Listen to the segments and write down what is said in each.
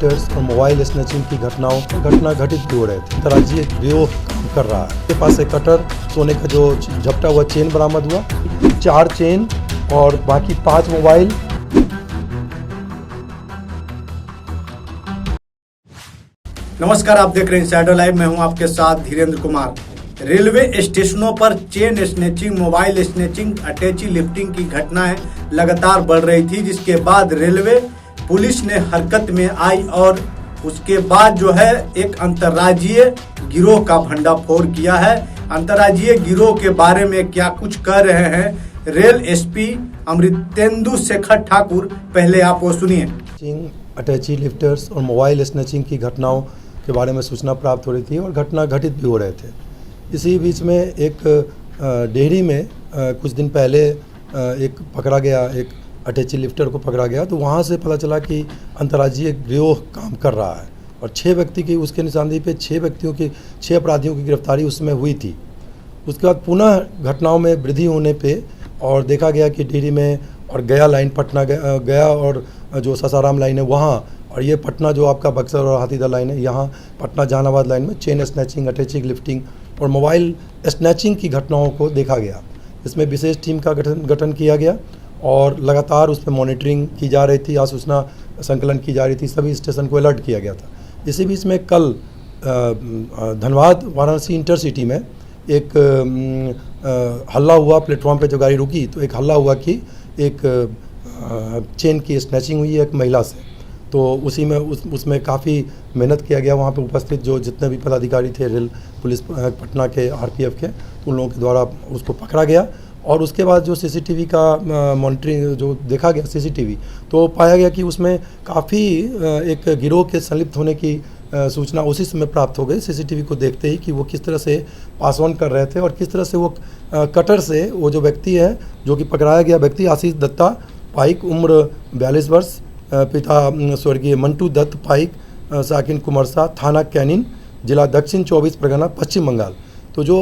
Lifters और mobile snatching की घटना घटित भी हो रहे थे। अंतर्राज्यीय गिरोह काम कर रहा है। उसके पास एक कटर, सोने का जो झपटा हुआ चेन बरामद हुआ, 4 चेन और बाकी 5 मोबाइल। नमस्कार, आप देख रहे हैं इनसाइडर लाइव। मैं हूं आपके साथ धीरेन्द्र कुमार। रेलवे स्टेशनों पर चेन स्नैचिंग, मोबाइल स्नैचिंग, अटैची लिफ्टिंग की घटनाएं लगातार बढ़ रही थी, जिसके बाद रेलवे पुलिस ने हरकत में आई और उसके बाद जो है एक अंतर्राज्यीय गिरोह का भंडाफोड़ किया है। अंतर्राज्यीय गिरोह के बारे में क्या कुछ कह रहे हैं रेल एसपी अमृतेंदु शेखर ठाकुर, पहले आप वो सुनिए। अटैची लिफ्टर्स और मोबाइल स्नैचिंग की घटनाओं के बारे में सूचना प्राप्त हो रही थी और घटना घटित भी हो रहे थे। इसी बीच में एक डेहरी में कुछ दिन पहले एक पकड़ा गया, एक अटैची लिफ्टर को पकड़ा गया। तो वहाँ से पता चला कि अंतर्राज्यीय गिरोह काम कर रहा है और 6 व्यक्ति की, उसके निशानदेही पे 6 अपराधियों की गिरफ्तारी उसमें हुई थी। उसके बाद पुनः घटनाओं में वृद्धि होने पे और देखा गया कि डेहरी में और गया लाइन, पटना गया और जो सासाराम लाइन है वहाँ, और ये पटना जो आपका बक्सर और हाथीदह लाइन है, यहाँ पटना जहानाबाद लाइन में चेन स्नैचिंग, अटैचिंग लिफ्टिंग और मोबाइल स्नैचिंग की घटनाओं को देखा गया। इसमें विशेष टीम का गठन किया गया और लगातार उस पर मॉनिटरिंग की जा रही थी, सूचना संकलन की जा रही थी, सभी स्टेशन को अलर्ट किया गया था। इसी बीच में कल धनबाद वाराणसी इंटरसिटी में एक हल्ला हुआ। प्लेटफॉर्म पे जो गाड़ी रुकी तो एक हल्ला हुआ कि एक चेन की स्नैचिंग हुई है एक महिला से। तो उसी में उसमें काफ़ी मेहनत किया गया। वहाँ पे उपस्थित जो जितने भी पदाधिकारी थे रेल पुलिस पटना के, आरपीएफ के, उन लोगों के द्वारा उसको पकड़ा गया। और उसके बाद जो सीसीटीवी का मॉनिटरिंग जो देखा गया सीसीटीवी, तो पाया गया कि उसमें काफ़ी एक गिरोह के संलिप्त होने की सूचना उसी समय प्राप्त हो गई सीसीटीवी को देखते ही, कि वो किस तरह से पास ऑन कर रहे थे और किस तरह से वो कटर से, वो जो व्यक्ति है जो कि पकड़ाया गया व्यक्ति आशीष दत्ता पाइक, उम्र 42 वर्ष, पिता स्वर्गीय मंटू दत्त पाइक, साकिन कुमरसा, थाना कैनिन, जिला दक्षिण 24 परगना, पश्चिम बंगाल। तो जो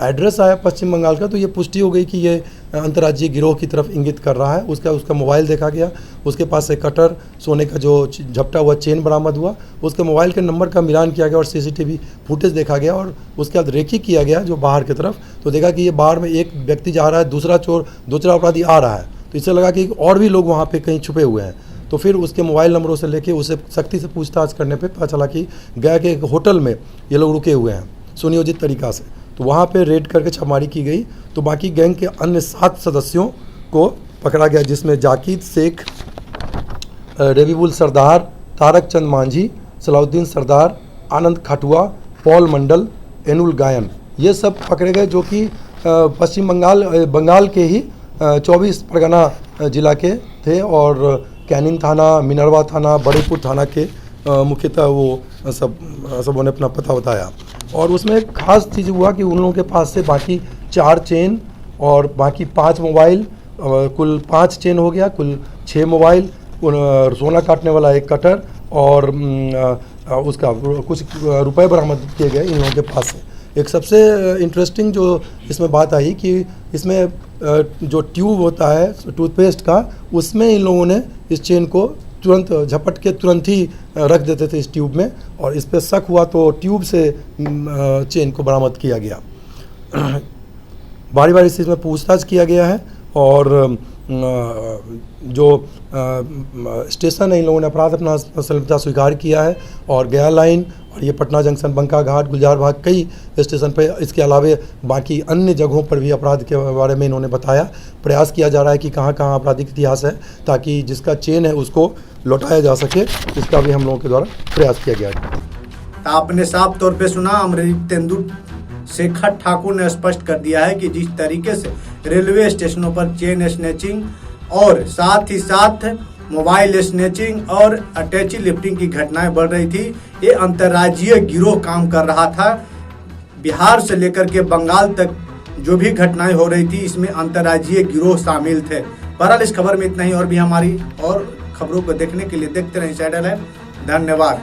एड्रेस आया पश्चिम बंगाल का, तो ये पुष्टि हो गई कि ये अंतर्राज्यीय गिरोह की तरफ इंगित कर रहा है। उसका मोबाइल देखा गया, उसके पास से कटर, सोने का जो झपटा हुआ चेन बरामद हुआ, उसके मोबाइल के नंबर का मिलान किया गया और सीसीटीवी फुटेज देखा गया और उसके बाद रेकी किया गया जो बाहर की तरफ। तो देखा कि ये बाहर में एक व्यक्ति जा रहा है, दूसरा अपराधी आ रहा है। तो इससे लगा कि और भी लोग वहाँ पर कहीं छुपे हुए हैं। तो फिर उसके मोबाइल नंबरों से लेके उसे सख्ती से पूछताछ करने पे पता चला कि गया के एक होटल में ये लोग रुके हुए हैं सुनियोजित तरीक़ा से। तो वहाँ पे रेड करके छापेमारी की गई। तो बाकी गैंग के अन्य 7 सदस्यों को पकड़ा गया, जिसमें जाकिद शेख, रबीबुल सरदार, तारक चंद मांझी, सलाउद्दीन सरदार, आनंद खाटुआ, पॉल मंडल, एनुल गायन, ये सब पकड़े गए, जो कि पश्चिम बंगाल के ही 24 परगना जिला के थे और कैनिन थाना, मिनरवा थाना, बड़ीपुर थाना के मुख्यतः वो सबों ने अपना पता बताया। और उसमें एक खास चीज़ हुआ कि उन लोगों के पास से बाकी 4 चेन और बाकी 5 मोबाइल, कुल 5 चेन हो गया, कुल 6 मोबाइल, सोना काटने वाला एक कटर और उसका कुछ रुपए बरामद किए गए इन लोगों के पास से। एक सबसे इंटरेस्टिंग जो इसमें बात आई कि इसमें जो ट्यूब होता है टूथपेस्ट का, उसमें इन लोगों ने इस चेन को तुरंत झपट के तुरंत ही रख देते थे इस ट्यूब में, और इस पर शक हुआ तो ट्यूब से चेन को बरामद किया गया। बारी बारी इस चीज़ में पूछताछ किया गया है और जो स्टेशन है, इन लोगों ने अपराध अपना संलिप्तता स्वीकार किया है और गया लाइन और ये पटना जंक्शन, बंका घाट, गुलजार बाग, कई स्टेशन पर, इसके अलावे बाकी अन्य जगहों पर भी अपराध के बारे में इन्होंने बताया। प्रयास किया जा रहा है कि कहाँ कहाँ आपराधिक इतिहास है, ताकि जिसका चेन है उसको लौटाया जा सके। इसका भी हम लोगों के द्वारा प्रयास किया गया है। आपने साफ तौर पे सुना, अमृतेंदु शेखर ठाकुर ने स्पष्ट कर दिया है कि जिस तरीके से रेलवे स्टेशनों पर चेन स्नैचिंग और साथ ही साथ मोबाइल स्नैचिंग और अटैची लिफ्टिंग की घटनाएं बढ़ रही थी, ये अंतर्राज्यीय गिरोह काम कर रहा था। बिहार से लेकर के बंगाल तक जो भी घटनाएं हो रही थी, इसमें अंतर्राज्यीय गिरोह शामिल थे। बहरहाल इस खबर में इतना ही, और भी हमारी और खबरों को देखने के लिए देखते रहें इनसाइडर लाइव। धन्यवाद।